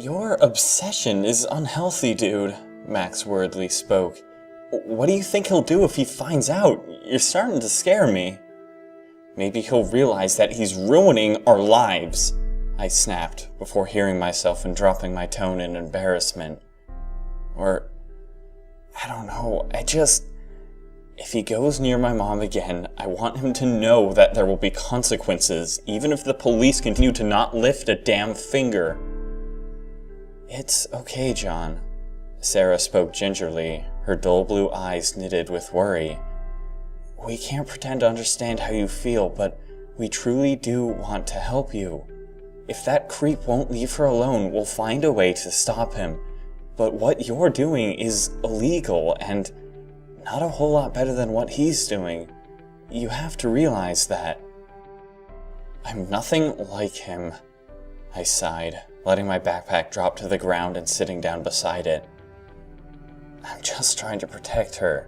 Your obsession is unhealthy, dude, Max worriedly spoke. What do you think he'll do if he finds out? You're starting to scare me. Maybe he'll realize that he's ruining our lives, I snapped, before hearing myself and dropping my tone in embarrassment. Or, I don't know, if he goes near my mom again, I want him to know that there will be consequences, even if the police continue to not lift a damn finger. It's okay, John. Sarah spoke gingerly, her dull blue eyes knitted with worry. We can't pretend to understand how you feel, but we truly do want to help you. If that creep won't leave her alone, we'll find a way to stop him. But what you're doing is illegal and not a whole lot better than what he's doing. You have to realize that. I'm nothing like him, I sighed, letting my backpack drop to the ground and sitting down beside it. I'm just trying to protect her.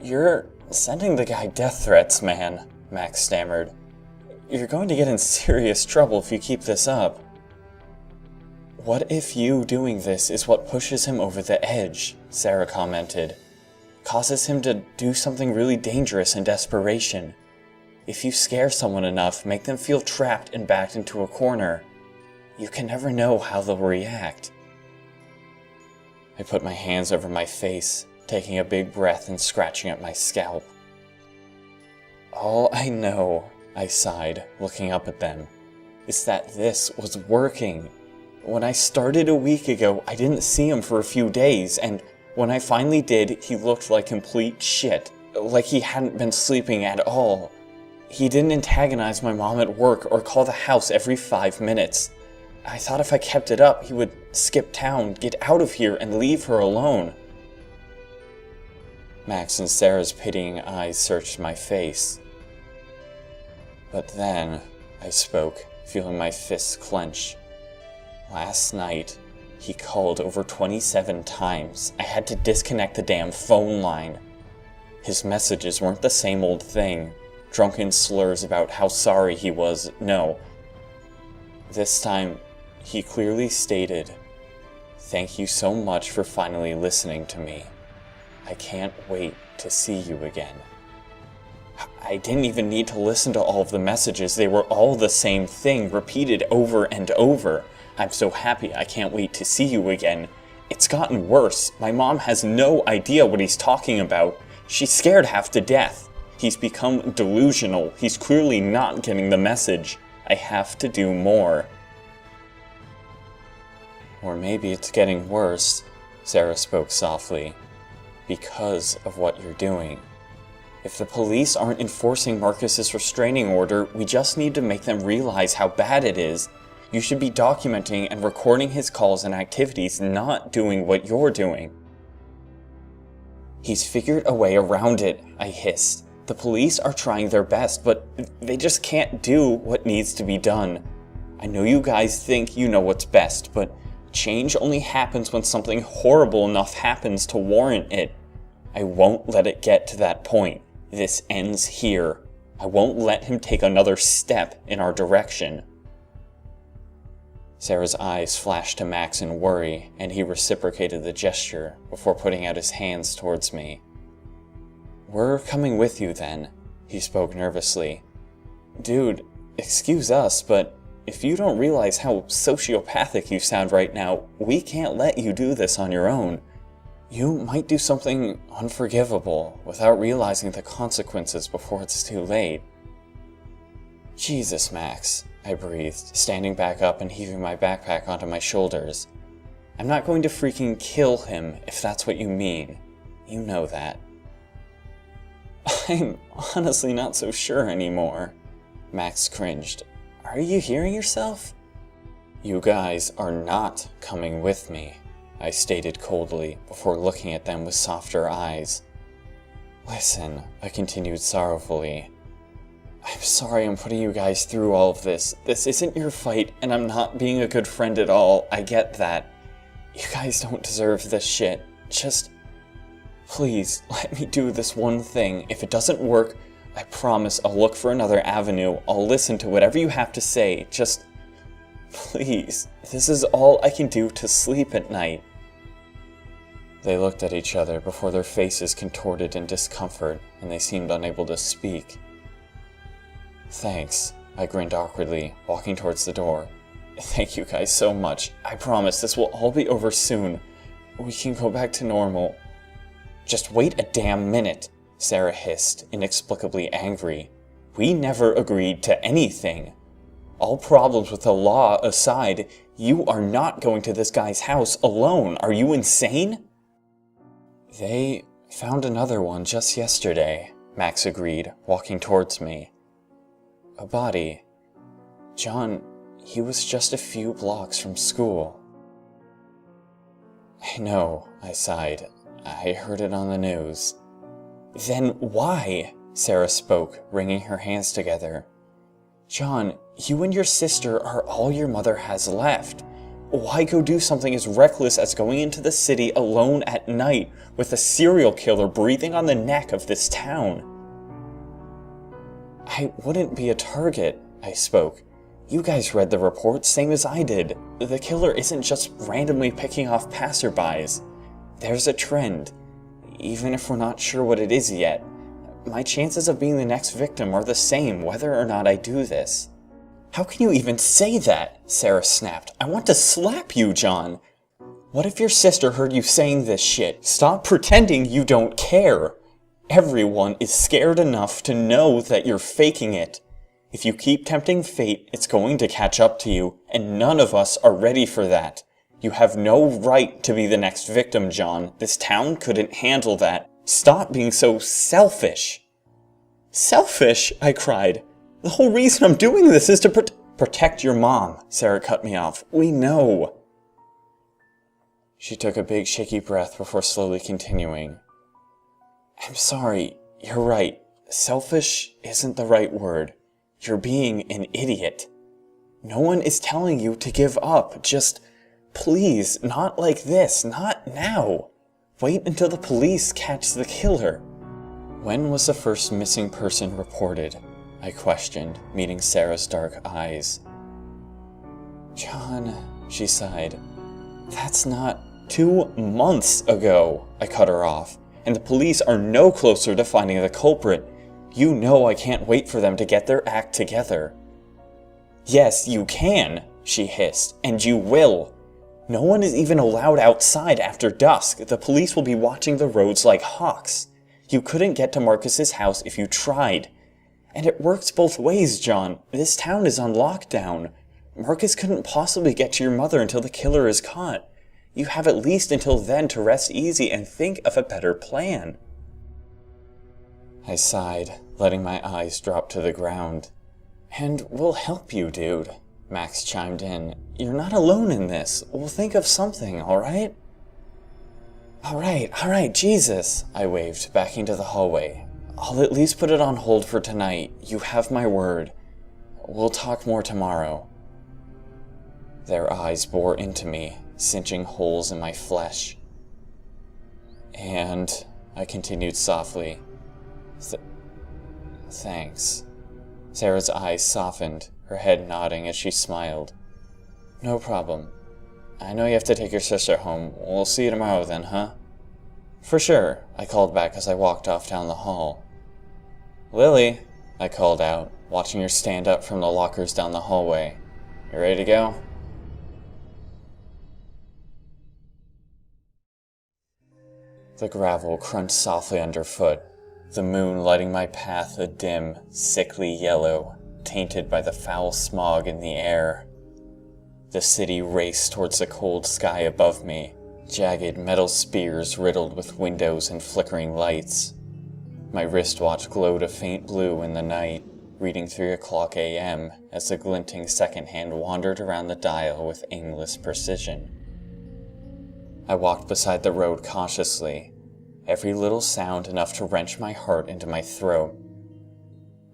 You're sending the guy death threats, man, Max stammered. You're going to get in serious trouble if you keep this up. What if you doing this is what pushes him over the edge, Sarah commented. Causes him to do something really dangerous in desperation. If you scare someone enough, make them feel trapped and backed into a corner, you can never know how they'll react. I put my hands over my face, taking a big breath and scratching at my scalp. All I know, I sighed, looking up at them, is that this was working. When I started a week ago, I didn't see him for a few days, and when I finally did, he looked like complete shit, like he hadn't been sleeping at all. He didn't antagonize my mom at work or call the house every 5 minutes. I thought if I kept it up, he would skip town, get out of here, and leave her alone. Max and Sarah's pitying eyes searched my face. But then, I spoke, feeling my fists clench. Last night, he called over 27 times. I had to disconnect the damn phone line. His messages weren't the same old thing. Drunken slurs about how sorry he was, no. This time, he clearly stated, "Thank you so much for finally listening to me. I can't wait to see you again." I didn't even need to listen to all of the messages. They were all the same thing, repeated over and over. I'm so happy, I can't wait to see you again. It's gotten worse. My mom has no idea what he's talking about. She's scared half to death. He's become delusional. He's clearly not getting the message. I have to do more. Or maybe it's getting worse, Sarah spoke softly, because of what you're doing. If the police aren't enforcing Marcus's restraining order, we just need to make them realize how bad it is. You should be documenting and recording his calls and activities, not doing what you're doing. He's figured a way around it, I hissed. The police are trying their best, but they just can't do what needs to be done. I know you guys think you know what's best, but change only happens when something horrible enough happens to warrant it. I won't let it get to that point. This ends here. I won't let him take another step in our direction. Sarah's eyes flashed to Max in worry, and he reciprocated the gesture before putting out his hands towards me. We're coming with you then, he spoke nervously. Dude, excuse us, but if you don't realize how sociopathic you sound right now, we can't let you do this on your own. You might do something unforgivable without realizing the consequences before it's too late. Jesus, Max, I breathed, standing back up and heaving my backpack onto my shoulders. I'm not going to freaking kill him, if that's what you mean. You know that. I'm honestly not so sure anymore, Max cringed. Are you hearing yourself? You guys are not coming with me, I stated coldly, before looking at them with softer eyes. Listen, I continued sorrowfully. I'm sorry I'm putting you guys through all of this. This isn't your fight, and I'm not being a good friend at all. I get that. You guys don't deserve this shit. Just, please, let me do this one thing. If it doesn't work, I promise I'll look for another avenue. I'll listen to whatever you have to say. Just, Please, this is all I can do to sleep at night." They looked at each other before their faces contorted in discomfort and they seemed unable to speak. "Thanks," I grinned awkwardly, walking towards the door. "Thank you guys so much. I promise this will all be over soon. We can go back to normal." "Just wait a damn minute," Sarah hissed, inexplicably angry. "We never agreed to anything. All problems with the law aside, you are not going to this guy's house alone. Are you insane?" "They found another one just yesterday," Max agreed, walking towards me. "A body. John, he was just a few blocks from school." "I know," I sighed. "I heard it on the news." "Then why?" Sarah spoke, wringing her hands together. "John, you and your sister are all your mother has left. Why go do something as reckless as going into the city alone at night with a serial killer breathing on the neck of this town?" "I wouldn't be a target," I spoke. "You guys read the report, same as I did. The killer isn't just randomly picking off passerbys. There's a trend. Even if we're not sure what it is yet, my chances of being the next victim are the same whether or not I do this." "How can you even say that?" Sarah snapped. "I want to slap you, John. What if your sister heard you saying this shit? Stop pretending you don't care. Everyone is scared enough to know that you're faking it. If you keep tempting fate, it's going to catch up to you, and none of us are ready for that. You have no right to be the next victim, John. This town couldn't handle that. Stop being so selfish." "Selfish?" I cried. "The whole reason I'm doing this is to protect your mom," Sarah cut me off. "We know." She took a big shaky breath before slowly continuing. "I'm sorry, you're right. Selfish isn't the right word. You're being an idiot. No one is telling you to give up. Just, please, not like this, not now. Wait until the police catch the killer." "When was the first missing person reported?" I questioned, meeting Sarah's dark eyes. "John," she sighed. "That's not 2 months ago," I cut her off. "And the police are no closer to finding the culprit. You know I can't wait for them to get their act together." "Yes, you can," she hissed, "and you will. No one is even allowed outside after dusk. The police will be watching the roads like hawks. You couldn't get to Marcus's house if you tried. And it works both ways, John. This town is on lockdown. Marcus couldn't possibly get to your mother until the killer is caught. You have at least until then to rest easy and think of a better plan." I sighed, letting my eyes drop to the ground. "And we'll help you, dude," Max chimed in. "You're not alone in this. We'll think of something, alright?" All right, Jesus," I waved, backing to the hallway. "I'll at least put it on hold for tonight. You have my word. We'll talk more tomorrow." Their eyes bore into me, cinching holes in my flesh. "And," I continued softly, Thanks." Sarah's eyes softened, her head nodding as she smiled. "No problem. I know you have to take your sister home. We'll see you tomorrow then, huh?" "For sure," I called back as I walked off down the hall. "Lily," I called out, watching her stand up from the lockers down the hallway. "You ready to go?" The gravel crunched softly underfoot, the moon lighting my path a dim, sickly yellow, tainted by the foul smog in the air. The city raced towards the cold sky above me, jagged metal spears riddled with windows and flickering lights. My wristwatch glowed a faint blue in the night, reading 3:00 a.m. as the glinting second hand wandered around the dial with aimless precision. I walked beside the road cautiously, every little sound enough to wrench my heart into my throat.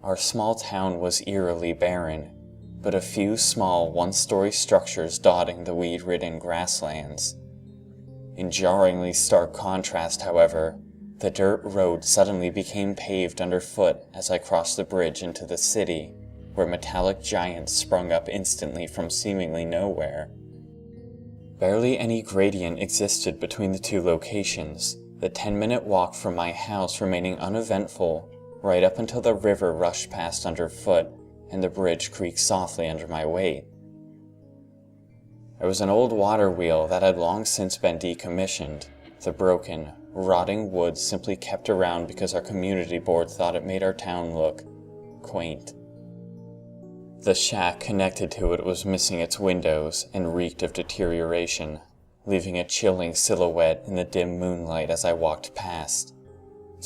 Our small town was eerily barren, but a few small one-story structures dotting the weed-ridden grasslands. In jarringly stark contrast, however, the dirt road suddenly became paved underfoot as I crossed the bridge into the city, where metallic giants sprung up instantly from seemingly nowhere. Barely any gradient existed between the two locations, the 10-minute walk from my house remaining uneventful right up until the river rushed past underfoot and the bridge creaked softly under my weight. There was an old water wheel that had long since been decommissioned. The broken, rotting wood simply kept around because our community board thought it made our town look quaint. The shack connected to it was missing its windows and reeked of deterioration, leaving a chilling silhouette in the dim moonlight as I walked past.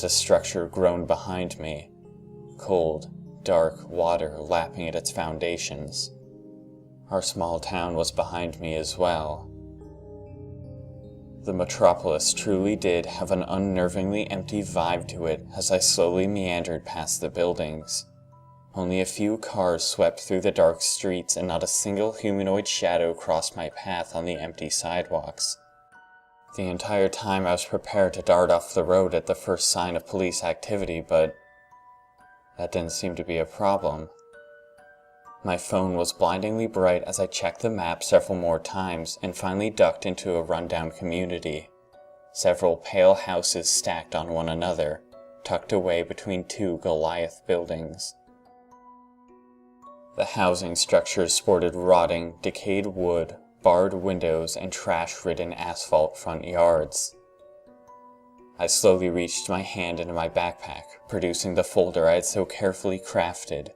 The structure groaned behind me, cold, dark water lapping at its foundations. Our small town was behind me as well. The metropolis truly did have an unnervingly empty vibe to it as I slowly meandered past the buildings. Only a few cars swept through the dark streets and not a single humanoid shadow crossed my path on the empty sidewalks. The entire time I was prepared to dart off the road at the first sign of police activity, but that didn't seem to be a problem. My phone was blindingly bright as I checked the map several more times and finally ducked into a rundown community. Several pale houses stacked on one another, tucked away between two Goliath buildings. The housing structures sported rotting, decayed wood, barred windows, and trash-ridden asphalt front yards. I slowly reached my hand into my backpack, producing the folder I had so carefully crafted.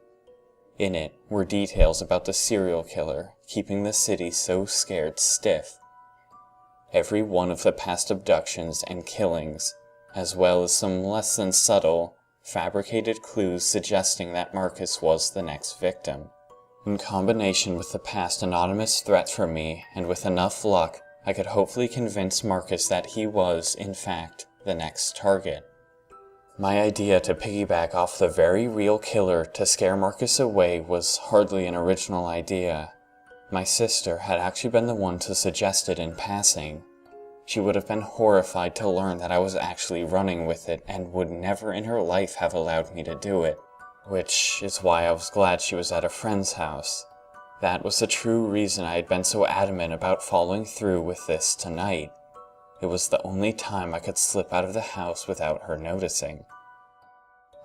In it were details about the serial killer, keeping the city so scared stiff. Every one of the past abductions and killings, as well as some less than subtle, fabricated clues suggesting that Marcus was the next victim. In combination with the past anonymous threats from me, and with enough luck, I could hopefully convince Marcus that he was, in fact, the next target. My idea to piggyback off the very real killer to scare Marcus away was hardly an original idea. My sister had actually been the one to suggest it in passing. She would have been horrified to learn that I was actually running with it and would never in her life have allowed me to do it, which is why I was glad she was at a friend's house. That was the true reason I had been so adamant about following through with this tonight. It was the only time I could slip out of the house without her noticing.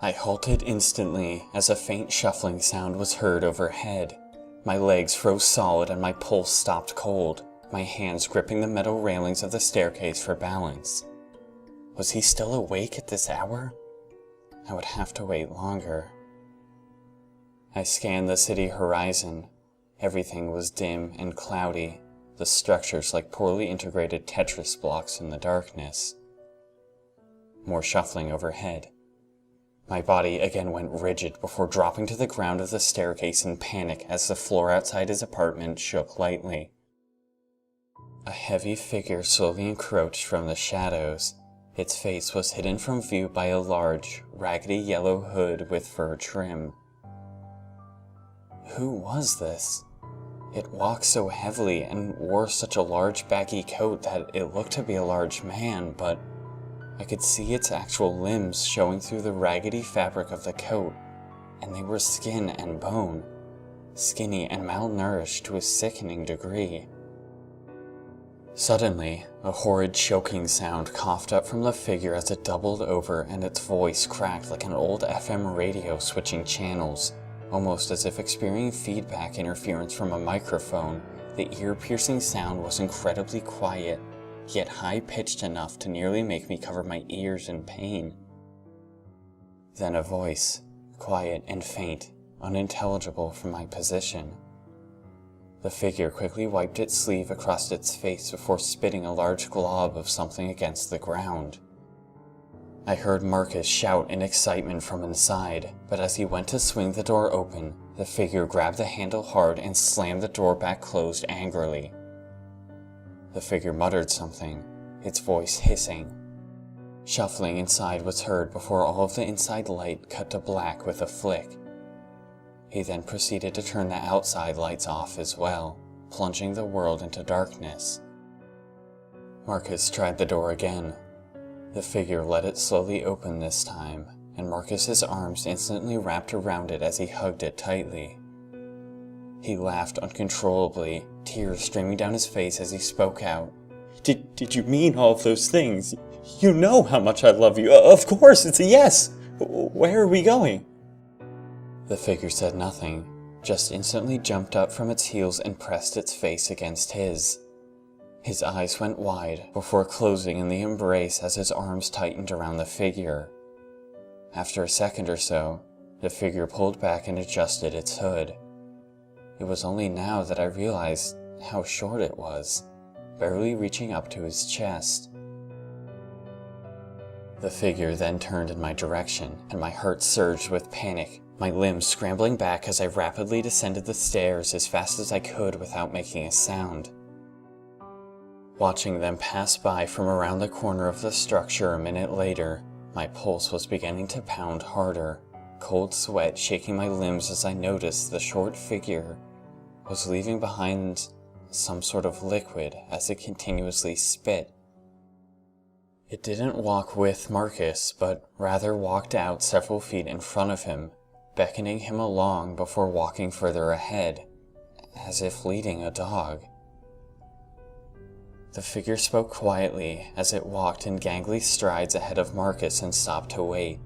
I halted instantly as a faint shuffling sound was heard overhead. My legs froze solid and my pulse stopped cold, my hands gripping the metal railings of the staircase for balance. Was he still awake at this hour? I would have to wait longer. I scanned the city horizon. Everything was dim and cloudy, the structures like poorly integrated Tetris blocks in the darkness. More shuffling overhead. My body again went rigid before dropping to the ground of the staircase in panic as the floor outside his apartment shook lightly. A heavy figure slowly encroached from the shadows. Its face was hidden from view by a large, raggedy yellow hood with fur trim. Who was this? It walked so heavily and wore such a large baggy coat that it looked to be a large man, but I could see its actual limbs showing through the raggedy fabric of the coat, and they were skin and bone, skinny and malnourished to a sickening degree. Suddenly, a horrid choking sound coughed up from the figure as it doubled over and its voice cracked like an old FM radio switching channels, almost as if experiencing feedback interference from a microphone. The ear-piercing sound was incredibly quiet, yet high-pitched enough to nearly make me cover my ears in pain. Then a voice, quiet and faint, unintelligible from my position. The figure quickly wiped its sleeve across its face before spitting a large glob of something against the ground. I heard Marcus shout in excitement from inside, but as he went to swing the door open, the figure grabbed the handle hard and slammed the door back closed angrily. The figure muttered something, its voice hissing. Shuffling inside was heard before all of the inside light cut to black with a flick. He then proceeded to turn the outside lights off as well, plunging the world into darkness. Marcus tried the door again. The figure let it slowly open this time, and Marcus's arms instantly wrapped around it as he hugged it tightly. He laughed uncontrollably, tears streaming down his face as he spoke out. Did you mean all of those things? You know how much I love you. Of course, it's a yes. Where are we going? The figure said nothing, just instantly jumped up from its heels and pressed its face against his. His eyes went wide before closing in the embrace as his arms tightened around the figure. After a second or so, the figure pulled back and adjusted its hood. It was only now that I realized how short it was, barely reaching up to his chest. The figure then turned in my direction, and my heart surged with panic, my limbs scrambling back as I rapidly descended the stairs as fast as I could without making a sound. Watching them pass by from around the corner of the structure a minute later, my pulse was beginning to pound harder, cold sweat shaking my limbs as I noticed the short figure was leaving behind some sort of liquid as it continuously spit. It didn't walk with Marcus, but rather walked out several feet in front of him, beckoning him along before walking further ahead, as if leading a dog. The figure spoke quietly as it walked in gangly strides ahead of Marcus and stopped to wait.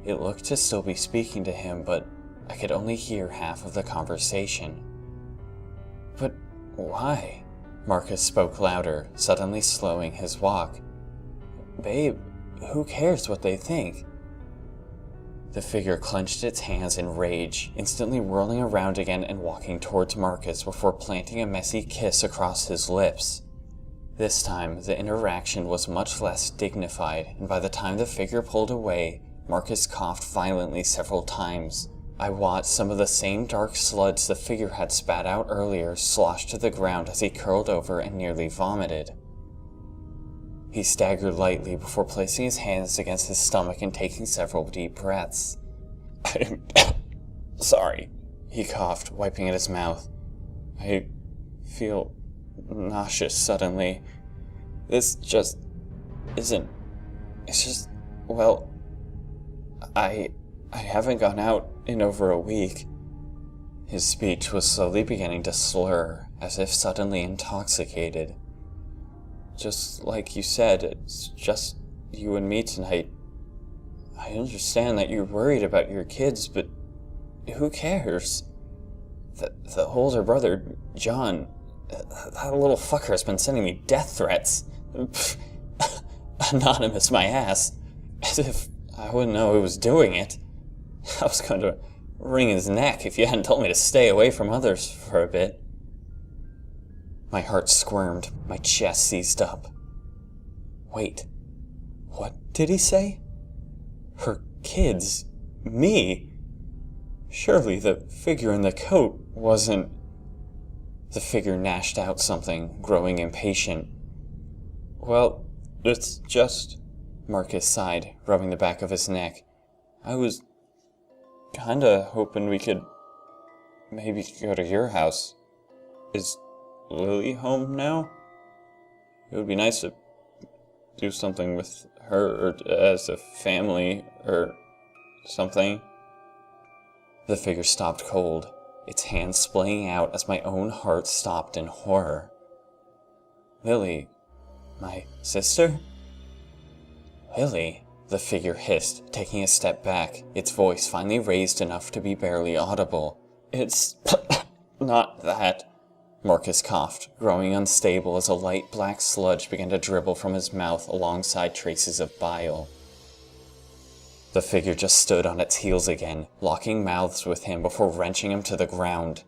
It looked to still be speaking to him, but I could only hear half of the conversation. But why? Marcus spoke louder, suddenly slowing his walk. Babe, who cares what they think? The figure clenched its hands in rage, instantly whirling around again and walking towards Marcus before planting a messy kiss across his lips. This time, the interaction was much less dignified, and by the time the figure pulled away, Marcus coughed violently several times. I watched some of the same dark sludge the figure had spat out earlier slosh to the ground as he curled over and nearly vomited. He staggered lightly before placing his hands against his stomach and taking several deep breaths. I'm sorry, he coughed, wiping at his mouth. I feel nauseous suddenly. This just isn't... It's just... well... I haven't gone out in over a week. His speech was slowly beginning to slur, as if suddenly intoxicated. Just like you said, it's just you and me tonight. I understand that you're worried about your kids, but who cares? The older brother, John, that little fucker has been sending me death threats. Anonymous my ass. As if I wouldn't know who was doing it. I was going to wring his neck if you hadn't told me to stay away from others for a bit. My heart squirmed, my chest seized up. Wait, what did he say? Her kids? Me? Surely the figure in the coat wasn't... The figure gnashed out something, growing impatient. Well, it's just... Marcus sighed, rubbing the back of his neck. I was kinda hoping we could maybe go to your house. Is Lily home now? It would be nice to do something with her, or as a family, or something. The figure stopped cold, its hands splaying out as my own heart stopped in horror. Lily, my sister? Lily, the figure hissed, taking a step back, its voice finally raised enough to be barely audible. It's not that. Marcus coughed, growing unstable as a light black sludge began to dribble from his mouth alongside traces of bile. The figure just stood on its heels again, locking mouths with him before wrenching him to the ground.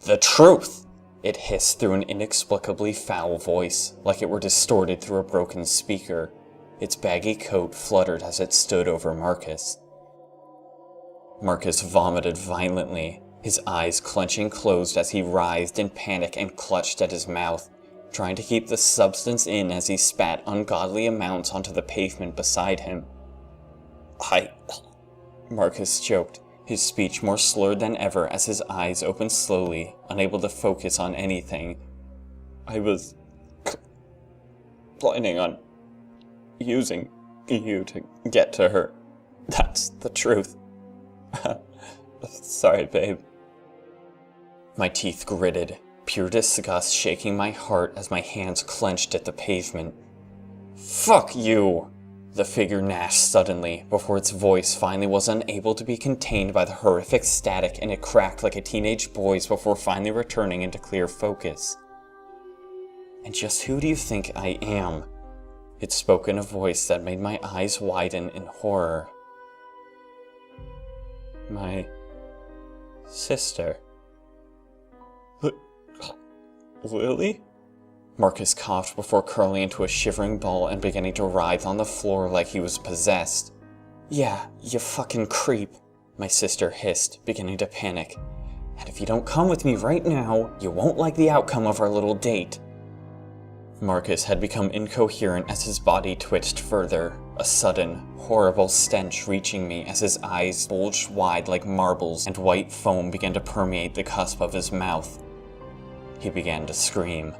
The truth! It hissed through an inexplicably foul voice, like it were distorted through a broken speaker. Its baggy coat fluttered as it stood over Marcus. Marcus vomited violently, his eyes clenching closed as he writhed in panic and clutched at his mouth, trying to keep the substance in as he spat ungodly amounts onto the pavement beside him. Marcus choked, his speech more slurred than ever as his eyes opened slowly, unable to focus on anything. I was planning on using you to get to her. That's the truth. Sorry, babe. My teeth gritted, pure disgust shaking my heart as my hands clenched at the pavement. Fuck you! The figure gnashed suddenly, before its voice finally was unable to be contained by the horrific static, and it cracked like a teenage boy's before finally returning into clear focus. And just who do you think I am? It spoke in a voice that made my eyes widen in horror. My sister. Lily? Marcus coughed before curling into a shivering ball and beginning to writhe on the floor like he was possessed. Yeah, you fucking creep, my sister hissed, beginning to panic. And if you don't come with me right now, you won't like the outcome of our little date. Marcus had become incoherent as his body twitched further, a sudden, horrible stench reaching me as his eyes bulged wide like marbles and white foam began to permeate the cusp of his mouth. He began to scream.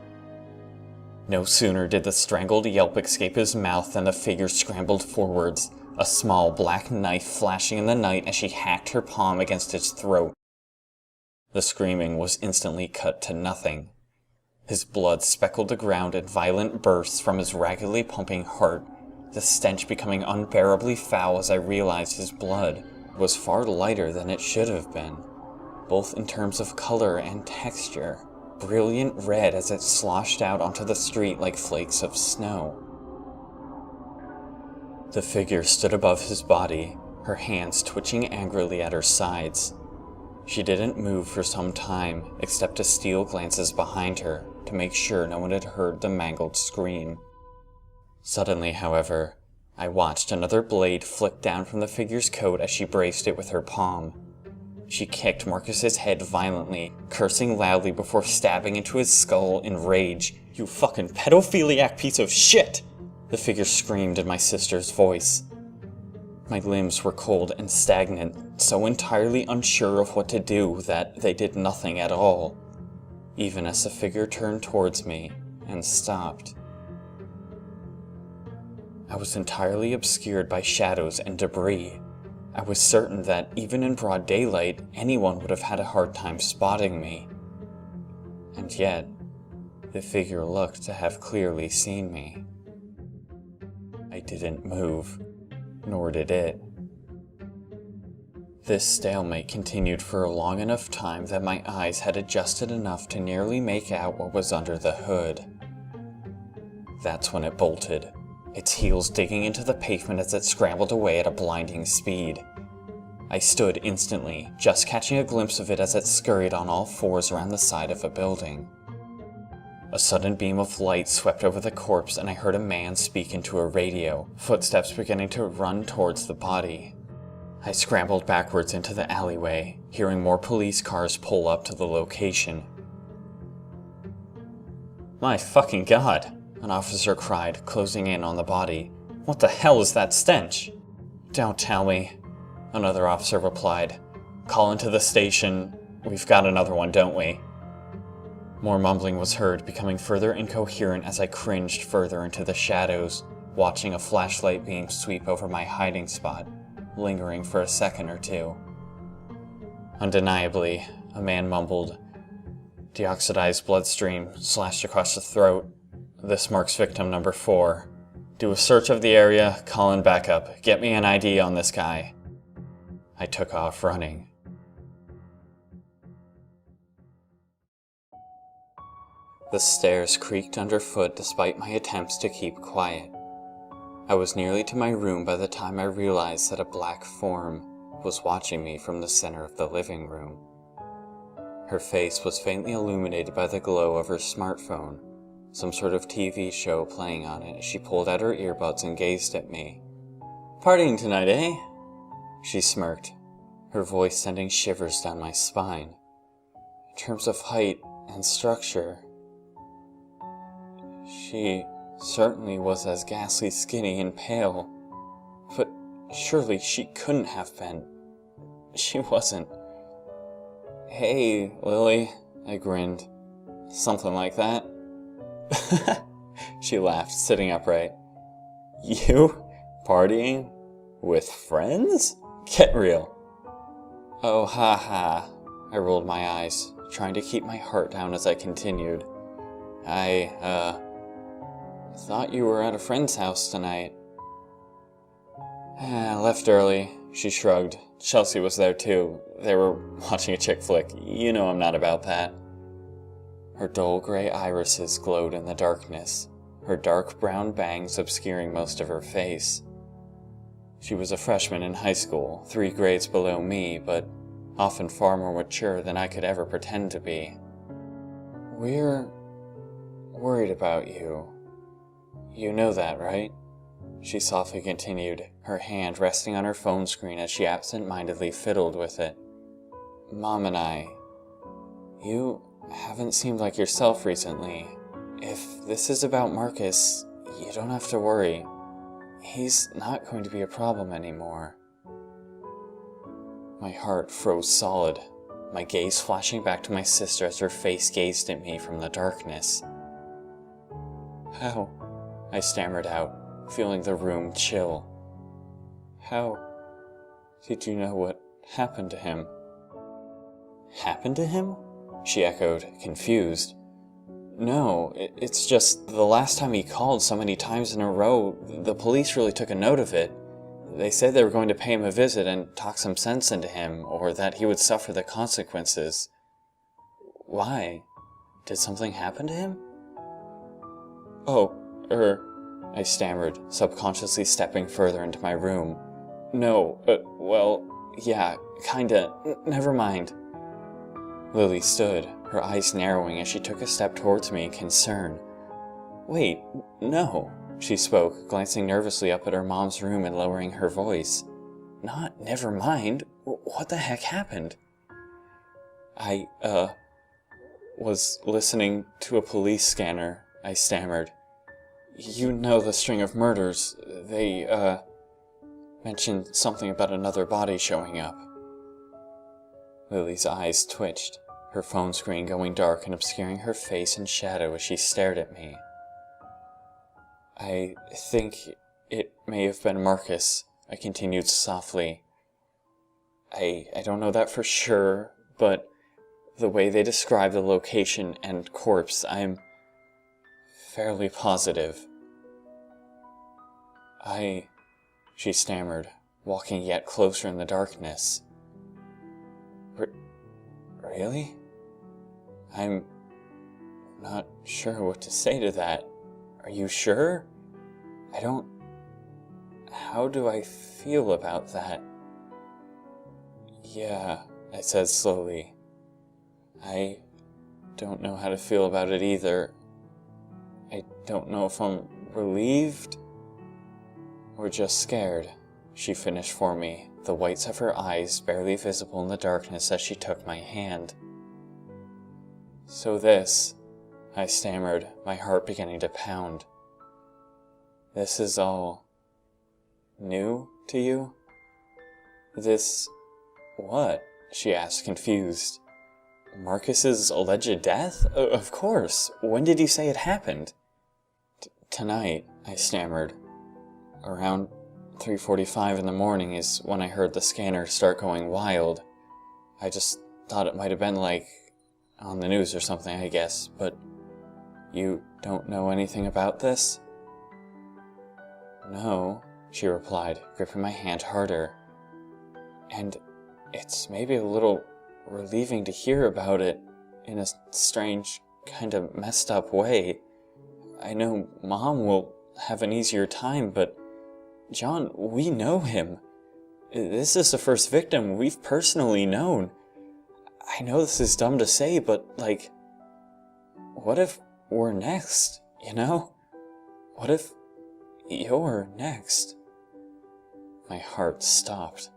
No sooner did the strangled yelp escape his mouth than the figure scrambled forwards, a small black knife flashing in the night as she hacked her palm against its throat. The screaming was instantly cut to nothing. His blood speckled the ground in violent bursts from his raggedly pumping heart, the stench becoming unbearably foul as I realized his blood was far lighter than it should have been, both in terms of color and texture. Brilliant red as it sloshed out onto the street like flakes of snow. The figure stood above his body, her hands twitching angrily at her sides. She didn't move for some time, except to steal glances behind her to make sure no one had heard the mangled scream. Suddenly, however, I watched another blade flick down from the figure's coat as she braced it with her palm. She kicked Marcus's head violently, cursing loudly before stabbing into his skull in rage. You fucking pedophiliac piece of shit! The figure screamed in my sister's voice. My limbs were cold and stagnant, so entirely unsure of what to do that they did nothing at all, even as the figure turned towards me and stopped. I was entirely obscured by shadows and debris. I was certain that, even in broad daylight, anyone would have had a hard time spotting me. And yet, the figure looked to have clearly seen me. I didn't move, nor did it. This stalemate continued for a long enough time that my eyes had adjusted enough to nearly make out what was under the hood. That's when it bolted, its heels digging into the pavement as it scrambled away at a blinding speed. I stood instantly, just catching a glimpse of it as it scurried on all fours around the side of a building. A sudden beam of light swept over the corpse and I heard a man speak into a radio, footsteps beginning to run towards the body. I scrambled backwards into the alleyway, hearing more police cars pull up to the location. My fucking god! An officer cried, closing in on the body. What the hell is that stench? Don't tell me. Another officer replied. Call into the station. We've got another one, don't we? More mumbling was heard, becoming further incoherent as I cringed further into the shadows, watching a flashlight beam sweep over my hiding spot, lingering for a second or two. Undeniably, a man mumbled. Deoxidized bloodstream slashed across the throat. This marks victim number 4. Do a search of the area, call in backup. Get me an ID on this guy. I took off running. The stairs creaked underfoot despite my attempts to keep quiet. I was nearly to my room by the time I realized that a black form was watching me from the center of the living room. Her face was faintly illuminated by the glow of her smartphone, some sort of TV show playing on it as she pulled out her earbuds and gazed at me. Partying tonight, eh? She smirked, her voice sending shivers down my spine. In terms of height and structure, she certainly was as ghastly skinny and pale, but surely she couldn't have been. She wasn't. Hey, Lily, I grinned. Something like that. She laughed, sitting upright. You? Partying? With friends? Get real. Oh, ha. I rolled my eyes, trying to keep my heart down as I continued. I thought you were at a friend's house tonight. I left early, she shrugged. Chelsea was there too. They were watching a chick flick. You know I'm not about that. Her dull gray irises glowed in the darkness, her dark brown bangs obscuring most of her face. She was a freshman in high school, 3 grades below me, but often far more mature than I could ever pretend to be. We're worried about you. You know that, right? She softly continued, her hand resting on her phone screen as she absent-mindedly fiddled with it. Mom and I, you haven't seemed like yourself recently. If this is about Marcus, you don't have to worry. He's not going to be a problem anymore. My heart froze solid, my gaze flashing back to my sister as her face gazed at me from the darkness. How? I stammered out, feeling the room chill. How did you know what happened to him? Happened to him? She echoed, confused. No, it's just the last time he called so many times in a row, the police really took a note of it. They said they were going to pay him a visit and talk some sense into him, or that he would suffer the consequences. Why? Did something happen to him? I stammered, subconsciously stepping further into my room. No, well, yeah, kinda, never mind. Lily stood, her eyes narrowing as she took a step towards me in concern. Wait, no, she spoke, glancing nervously up at her mom's room and lowering her voice. Not never mind, what the heck happened? I, was listening to a police scanner, I stammered. You know the string of murders, they, mentioned something about another body showing up. Lily's eyes twitched, her phone screen going dark and obscuring her face in shadow as she stared at me. I think it may have been Marcus, I continued softly. I don't know that for sure, but the way they describe the location and corpse, I'm fairly positive. She stammered, walking yet closer in the darkness. Really? I'm not sure what to say to that. Are you sure? How do I feel about that? Yeah, I said slowly. I don't know how to feel about it either. I don't know if I'm relieved or just scared, she finished for me, the whites of her eyes barely visible in the darkness as she took my hand. So this, I stammered, my heart beginning to pound. This is all new to you? This what? She asked, confused. Marcus's alleged death? Of course. When did you say it happened? Tonight, I stammered. Around 3:45 in the morning is when I heard the scanner start going wild. I just thought it might have been like on the news or something, I guess, but you don't know anything about this? No, she replied, gripping my hand harder. And it's maybe a little relieving to hear about it in a strange, kind of messed up way. I know Mom will have an easier time, but John, we know him. This is the first victim we've personally known. I know this is dumb to say, but, like, what if we're next, you know? What if you're next? My heart stopped.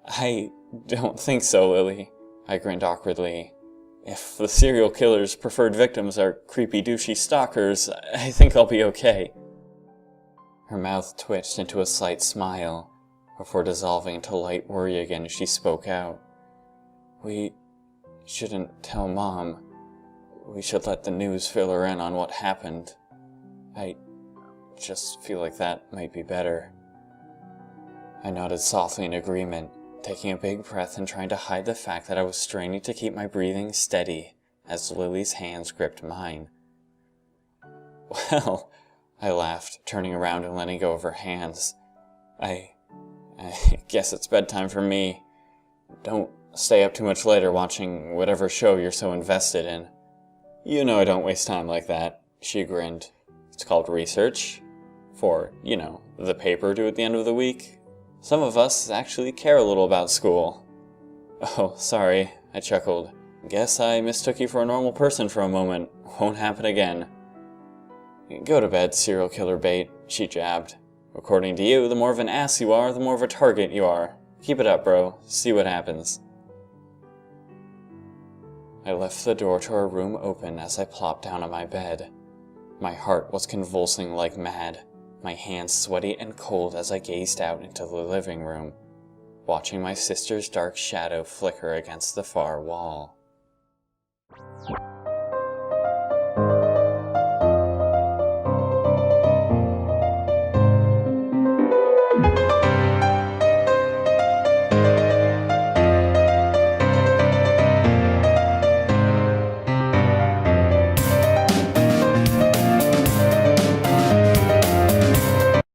I don't think so, Lily, I grinned awkwardly. If the serial killer's preferred victims are creepy douchey stalkers, I think I'll be okay. Her mouth twitched into a slight smile, before dissolving into light worry again as she spoke out. We shouldn't tell Mom. We should let the news fill her in on what happened. I just feel like that might be better. I nodded softly in agreement, taking a big breath and trying to hide the fact that I was straining to keep my breathing steady as Lily's hands gripped mine. Well, I laughed, turning around and letting go of her hands. I guess it's bedtime for me. Don't stay up too much later watching whatever show you're so invested in. You know I don't waste time like that, she grinned. It's called research. For, the paper due at the end of the week. Some of us actually care a little about school. Oh, sorry, I chuckled. Guess I mistook you for a normal person for a moment. Won't happen again. Go to bed, serial killer bait, she jabbed. According to you, the more of an ass you are, the more of a target you are. Keep it up, bro. See what happens. I left the door to her room open as I plopped down on my bed. My heart was convulsing like mad, my hands sweaty and cold as I gazed out into the living room, watching my sister's dark shadow flicker against the far wall.